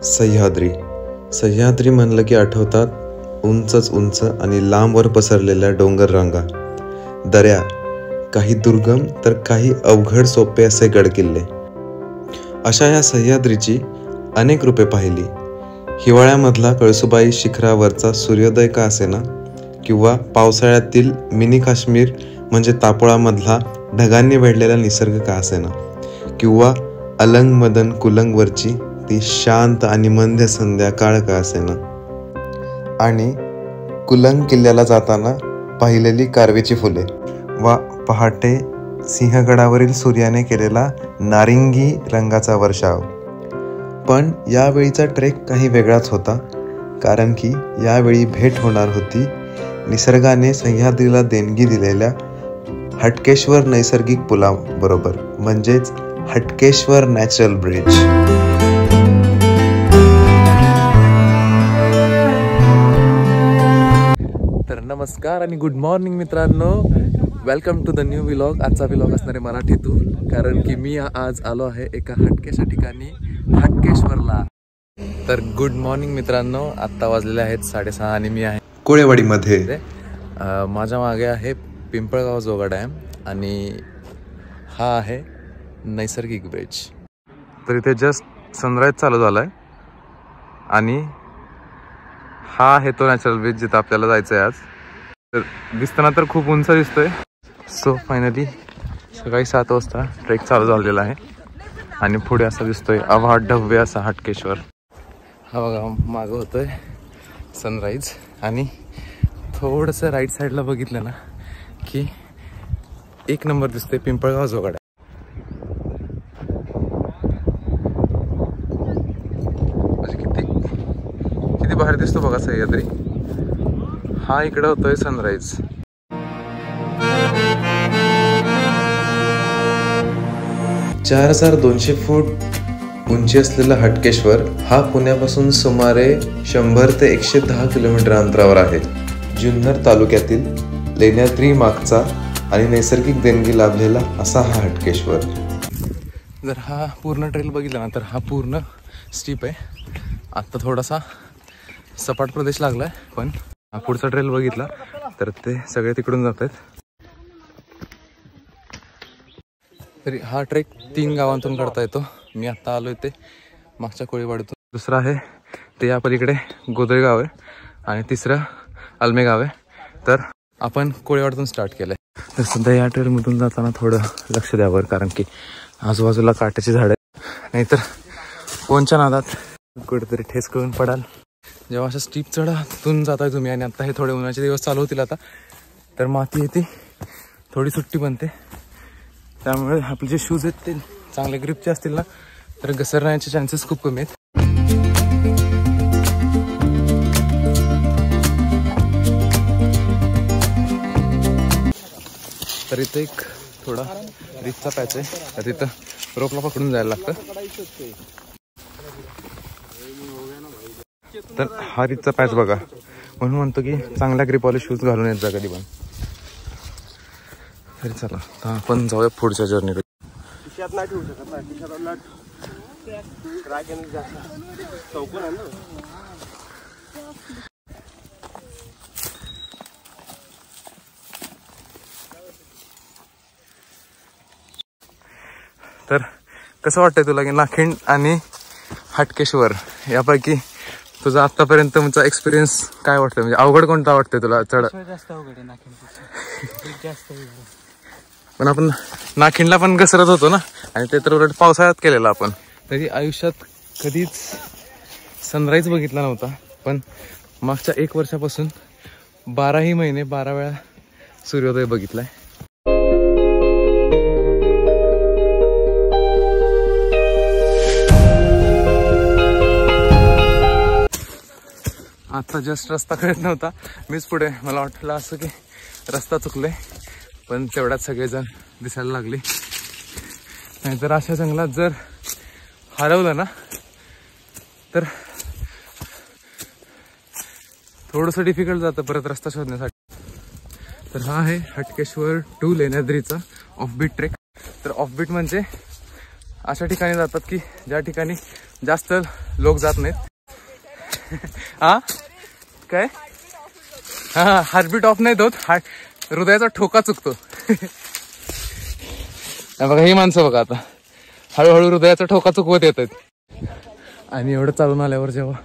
सह्याद्री. सह्याद्री म्हणलं की आठवतात उंचच उंच आणि लांबवर पसरलेल्या डोंगर रांगा, दऱ्या, काही दुर्गम तर काही अवघड सोपे असे गडकिल्ले. अशा या सह्याद्रीची अनेक रूपे पाहिली. हिवाळ्यामधला कळसुबाई शिखरावरचा सूर्योदय का असेना, किंवा पावसाळ्यातील मिनी काश्मीर म्हणजे तापोळामधला ढगांनी वेढलेला निसर्ग का असेना, किंवा अलंग मदन कुलंगवरची ती शांत आणि मंद संध्याकाळ का असेना, आणि कुलंग किल्ल्याला जाताना पाहिलेली कारवीची फुले, वा पहाटे सिंहगडावरील सूर्याने केलेला नारिंगी रंगाचा वर्षाव. पण यावेळीचा ट्रेक काही वेगळाच होता, कारण की यावेळी भेट होणार होती निसर्गाने सह्याद्रीला देणगी दिलेल्या हटकेश्वर नैसर्गिक पुलाबरोबर, म्हणजेच हटकेश्वर नॅचरल ब्रिज. तर नमस्कार आणि गुड मॉर्निंग मित्रांनो, welcome to the new vlog. आजचा व्लॉग असणार आहे मराठीतून, कारण की मी आज आलो आहे एका हटकेशा ठिकाणी, हटकेश्वरला. तर गुड मॉर्निंग मित्रांनो, आत्ता वाजलेले आहेत 6:30 आणि मी आहे कोळेवाडीमध्ये. माझ्या मागे आहे पिंपळगाव जोगा डॅम आणि हा आहे नैसर्गिक ब्रिज. तर इथे जस्ट सनराईज चालू झाला आहे आणि हा आहे तो नॅचरल ब्रिज जिथं आपल्याला जायचं आहे आज. तर दिसताना तर खूप उंच दिसतोय. सो फायनली सकाळी 7 वाजता ट्रेक चालू झालेला आहे आणि पुढे असा दिसतोय अवाढ भव्य असा हटकेश्वर. हा बघा मागं होतोय सनराईज आणि थोडंसं राईट साईडला बघितलं ना की एक नंबर दिसतोय पिंपळगाव जोगा डॅम. म्हणजे किती बाहेर दिसतो बघा सह्याद्री. हा इकडे होतोय सनराईज. – 4200 फूट उंची असलेला हटकेश्वर हा पुण्यापासून सुमारे 100 ते 110 किलोमीटर अंतरावर आहे. जुन्नर तालुक्यातील लेण्याद्री मागचा आणि नैसर्गिक देणगी लाभलेला असा हा हटकेश्वर. जर हा पूर्ण ट्रेल बघितला ना तर हा पूर्ण स्टीप आहे. आत्ता थोडासा सपाट प्रदेश लागला आहे, पण हा पुढचा ट्रेल बघितला तर ते सगळे तिकडून जात आहेत. तरी हा ट्रेक 3 गावांतून काढता येतो. मी आत्ता आलो इथे मागच्या कोळीवाडीतून. दुसरा आहे ते या पलीकडे गोदळे गाव आहे आणि तिसरं आलमे गाव आहे. तर आपण कोळीवाडीतून स्टार्ट केलं आहे. तर सध्या या ट्रेलमधून जाताना थोडं लक्ष द्यावं, कारण की आजूबाजूला काट्याची झाडं आहेत, नाहीतर कोणच्या नादात कुठेतरी ठेस करून पडाल. जेव्हा अशा स्टीप चढातून जाताय तुम्ही आणि आता हे थोडे उन्हाचे दिवस चालू होतील आता, तर माती येते, थोडी सुट्टी बनते. त्यामुळे आपले जे शूज आहेत ते चांगले ग्रिपचे असतील ना तर घसरण्याचे चान्सेस खूप कमी आहेत. तर इथं एक थोडा रिचचा पॅच आहे, तर तिथं रोपला पकडून जायला लागतं. तर हा रिचचा पॅच बघा, म्हणून म्हणतो की चांगल्या ग्रिपवाले शूज घालून येत जा कधी पण. तरी चला आता आपण जाऊया पुढच्या जर्नीला. तर कसं वाटतंय तुला की नाखिंड आणि हटकेश्वर यापैकी तुझा आतापर्यंत तुमचा एक्सपिरियन्स काय वाटतं? म्हणजे अवघड कोणता वाटतंय तुला चढ? जास्त अवघड आहे नाखिंड जास्त. पण आपण नाखिंडला पण घसरत होतो ना, आणि ते तर उलट पावसाळ्यात केलेलं आपण. तरी आयुष्यात कधीच सनराईज बघितला नव्हता, पण मागच्या 1 वर्षापासून 12ही महिने 12 वेळा सूर्योदय बघितलाय. आता जस्ट रस्ता कळत नव्हता, मीच पुढे. मला वाटलं असं की रस्ता चुकले, पण तेवढ्यात सगळेजण दिसायला लागले. नाहीतर अशा जंगलात जर हरवलं ना तर थोडंसं डिफिकल्ट जातं परत रस्ता शोधण्यासाठी. तर हा आहे हटकेश्वर टू लेण्याद्रीचा ऑफबीट ट्रेक. तर ऑफबीट म्हणजे अशा ठिकाणी जातात की ज्या ठिकाणी जास्त लोक जात नाहीत. हा काय हा हार्टबीट ऑफ नाही होत, हृदयाचा ठोका चुकतो. बघा ही माणसं बघा आता हळूहळू हृदयाचा ठोका चुकवत येत आहेत. आणि एवढं चालून आल्यावर जेव्हा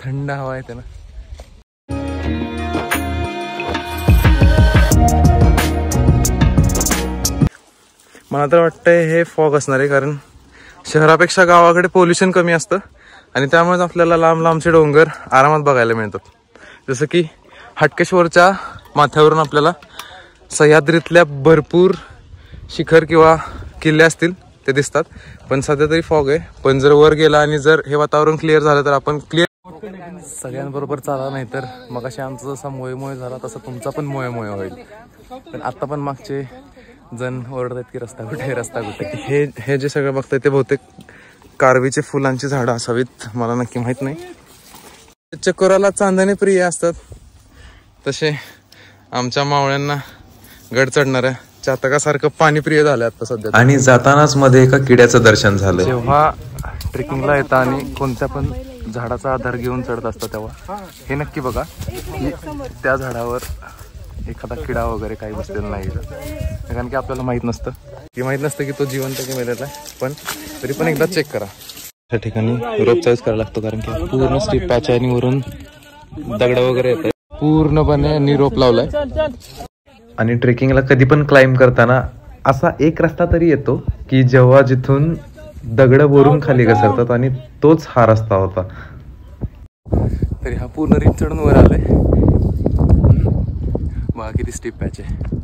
थंड हवा येते ना, मला तर वाटतंय हे फॉग असणार आहे, कारण शहरापेक्षा गावाकडे पोल्युशन कमी असतं आणि त्यामुळेच आपल्याला लांब लांबचे डोंगर आरामात बघायला मिळतात. जसं की हटकेश्वरच्या माथ्यावरून आपल्याला सह्याद्रीतल्या भरपूर शिखर किंवा किल्ले असतील ते दिसतात, पण सध्या तरी फॉग आहे. पण जर वर गेला आणि जर हे वातावरण क्लिअर झालं तर आपण क्लिअर सगळ्यांबरोबर चाला, नाही तर मग अशा आमचा जसा मोये झाला तसा तुमचा पण मोये होईल. पण आता पण मागचे जण ओरडत आहेत की रस्ता कुठे रस्ता कुठे. हे जे सगळं बघताय ते बहुतेक कारवीचे फुलांची झाडं असावीत, मला नक्की माहित नाही. चकोराला चांदणे प्रिय असतात तसे आमच्या मावळ्यांना गड चढणाऱ्या चातकासारखं पाणी प्रिय झालं आता सध्या. आणि जातानाच मध्ये एका किड्याचं दर्शन झालं. जेव्हा ट्रेकिंगला येतं आणि कोणत्या पण झाडाचा आधार घेऊन चढत असतं तेव्हा हे नक्की बघा की त्या झाडावर एखादा किडा वगैरे काही बसलेला नाही, कारण की आपल्याला माहित नसतं की तो जिवंत की मेलेला आहे. पण तरी पण एकदा चेक करा. त्या ठिकाणी रोप चॉईस करायला लागतो, कारण की पूर्ण स्टीप पॅच आहे आणि वरून दगड वगैरे येत आहे. पूर्णपणे रोप लावलाय. आणि ट्रेकिंगला कधी पण क्लाइंब करताना असा एक रस्ता तरी येतो की जेव्हा जिथून दगड वरून खाली घसरतात, आणि तोच हा रस्ता होता. तरी हा पूर्ण रिप चढून वर आलाय. बघा किती स्टीप पॅच आहे.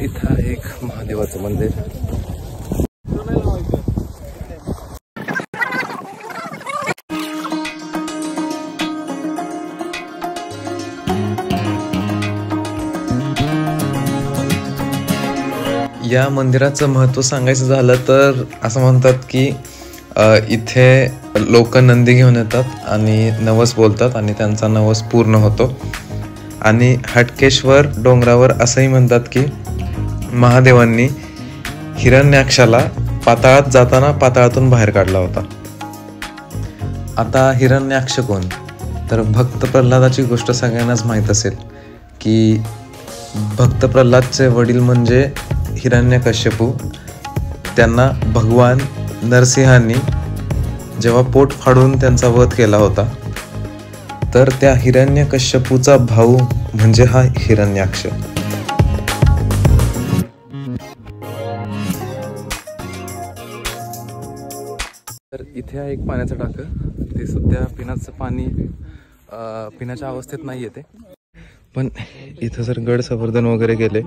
इथं एक महादेवाचं मंदिर. या मंदिराचं महत्त्व सांगायचं झालं तर असं म्हणतात की इथे लोक नंदी घेऊन येतात आणि नवस बोलतात आणि त्यांचा नवस पूर्ण होतो. आणि हटकेश्वर डोंगरावर असंही म्हणतात की महादेवांनी हिरण्याक्षाला पाताळात जाताना पाताळातून बाहेर काढला होता. आता हिरण्याक्ष कोण? तर भक्त प्रल्हादाची गोष्ट सगळ्यांनाच माहीत असेल की भक्त प्रल्हादचे वडील म्हणजे हिरण्यकश्यपू. त्यांना भगवान नरसिंहांनी जेव्हा पोट फाडून त्यांचा वध केला होता, तर त्या हिरण्यकश्यपूचा भाऊ म्हणजे हा हिरण्याक्ष. तर इथे आहे एक पाण्याचं टाकं. ते सध्या पिण्याचं पाणी पिण्याच्या अवस्थेत नाही येते, पण इथं जर गड संवर्धन वगैरे गेले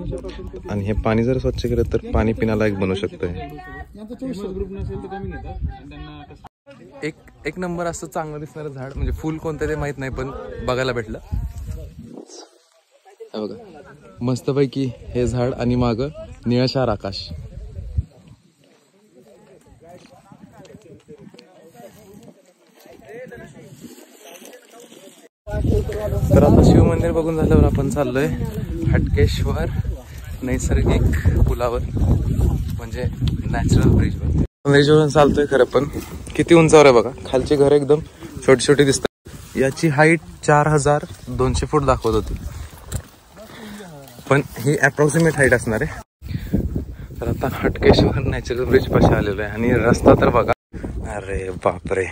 आणि हे पाणी जर स्वच्छ केलं तर पाणी पिण्यालायक बनू शकतंय. एक नंबर असं चांगलं दिसणारं झाड, म्हणजे फुल कोणतं ते माहित नाही पण बघायला भेटलं. बघा मस्तपैकी हे झाड आणि मागं निळशार आकाश. तर आता शिव मंदिर बघून झाल्यावर आपण चाललोय हटकेश्वर नैसर्गिक पुलावर, म्हणजे नॅचरल ब्रिजवर. ब्रिजवरून चालतोय खरं, पण किती उंचावर आहे बघा. खालची घर एकदम छोटी छोटी दिसतात. याची हाईट 4200 फूट दाखवत होती, पण ही अप्रॉक्सिमेट हाईट असणार आहे. तर आता हटकेश्वर नॅचरल ब्रिज पाशी आलेलो आहे आणि रस्ता तर बघा, अरे बापरे.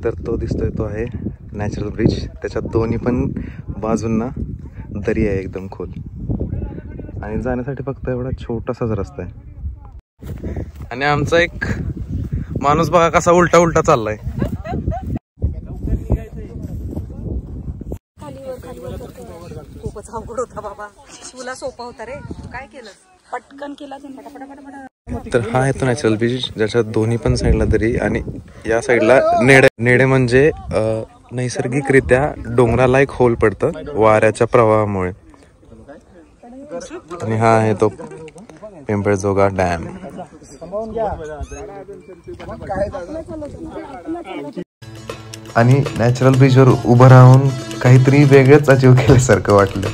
तर तो दिसतोय तो आहे नॅचरल ब्रिज. त्याच्यात दोन्ही पण बाजूंना दरी आहे एकदम खोल, आणि जाण्यासाठी फक्त एवढा छोटासाच रस्ता आहे. आणि आमचा एक माणूस बघा कसा उलटा उलटा चाललाय. खूपच अवघड होता बाबा, तुला सोपा होता रे, काय केलं पटकन केला. तर हा आहे तो नॅचरल ब्रिज, ज्याच्यात दोन्ही पण साईडला दरी आणि या साईडला नेडे म्हणजे नैसर्गिकरित्या डोंगराला एक होल पडतं वाऱ्याच्या प्रवाहामुळे. आणि हा आहे तो पिंपळजोगा डॅम. आणि नॅचरल ब्रिजवर उभं राहून काहीतरी वेगळंच अचीव केल्यासारखं वाटलं.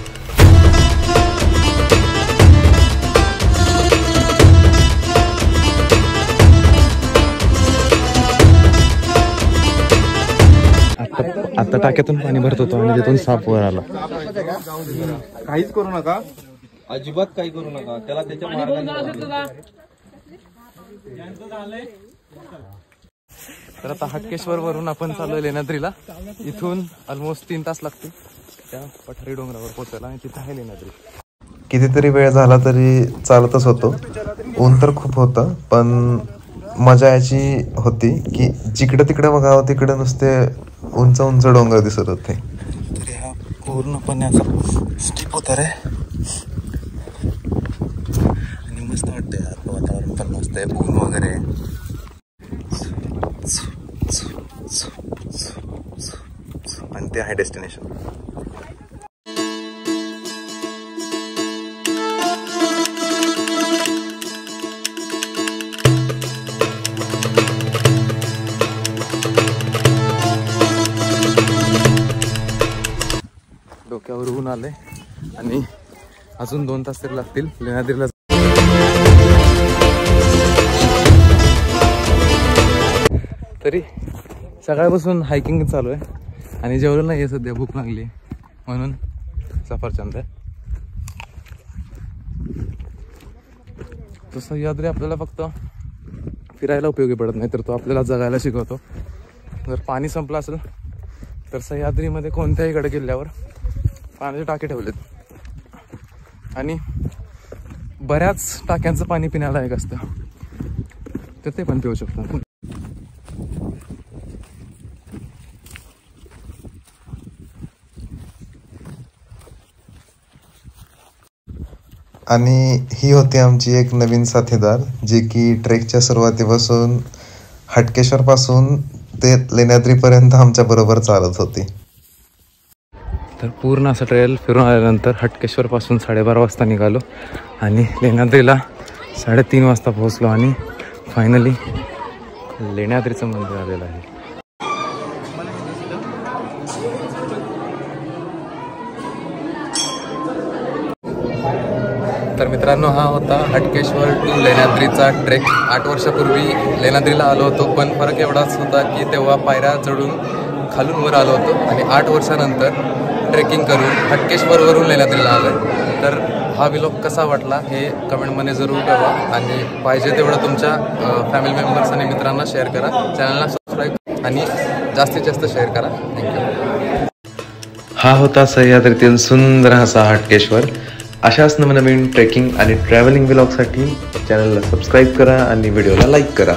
आता टाक्यातून पाणी भरत होतो आणि तिथून साप वर आला. काहीच करू नका, अजिबात काही करू नका, त्याला त्याच्या मार्गाने. तर आता हटकेश्वर वरून आपण चालू लेण्याद्रीला. इथून ऑलमोस्ट 3 तास लागतील त्या पठारी डोंगरावर पोहोचायला आणि तिथे आहे लेण्याद्री. कितीतरी वेळ झाला तरी चालतच होतो. ऊन तर खूप होतं, पण मजा याची होती की जिकडे तिकडे बघावं तिकडे नुसते उंच उंच डोंगर दिसत होते. तरी हा पूर्णपणे असं स्टीप होता रे आणि मस्त वाटतंय. यार वातावरण पण मस्त आहे, ऊन वगैरे. आणि ते आहे डेस्टिनेशन. डोक्यावर ऊन आले आणि अजून 2 तास तरी लागतील लेण्याद्रीला. तरी सकाळपासून हायकिंग चालू आहे आणि जेवलं नाही आहे सध्या, भूक लागली म्हणून सफरचंद आहे. तो सह्याद्री आपल्याला फक्त फिरायला उपयोगी पडत नाही, तर तो आपल्याला जगायला शिकवतो. जर पाणी संपलं असेल तर सह्याद्रीमध्ये कोणत्याही कडे किल्ल्यावर पाण्याचे टाके ठेवलेत आणि बऱ्याच टाक्यांचं पाणी पिण्यालायक असतं, तर ते पण पिऊ शकतो. आणि ही होती आमची एक नवीन साथीदार, जी की ट्रेकच्या सुरुवातीपासून हटकेश्वरपासून ते लेण्याद्रीपर्यंत आमच्या बरोबर चालत होती. तर पूर्ण असं ट्रेल फिरून आल्यानंतर हटकेश्वरपासून 12:30 वाजता निघालो आणि लेण्याद्रीला 3:30 वाजता पोहोचलो आणि फायनली लेण्याद्रीचं मंदिर आलेलं आहे. तर मित्रांनो, हा होता हटकेश्वर टू लेण्याद्रीचा ट्रेक. 8 वर्षापूर्वी लेण्याद्रीला आलो होतो, पण फरक एवढाच होता की तेव्हा पायऱ्या चढून खालून वर आलो होतो आणि 8 वर्षानंतर ट्रेकिंग करून हटकेश्वरवरून लेण्याद्रीला आलो आहे. तर हा व्लॉग कसा वाटला हे कमेंटमध्ये जरूर कळवा आणि पाहिजे तेवढं तुमच्या फॅमिली मेंबर्स आणि मित्रांना शेअर करा. चॅनलला सबस्क्राईब आणि जास्तीत जास्त शेअर करा. थँक्यू. हा होता सह्याद्रीतील सुंदर असा हटकेश्वर. अशाच नवनवीन ट्रेकिंग आणि ट्रॅव्हलिंग व्लॉगसाठी चॅनलला सबस्क्राईब करा आणि व्हिडिओला लाईक करा.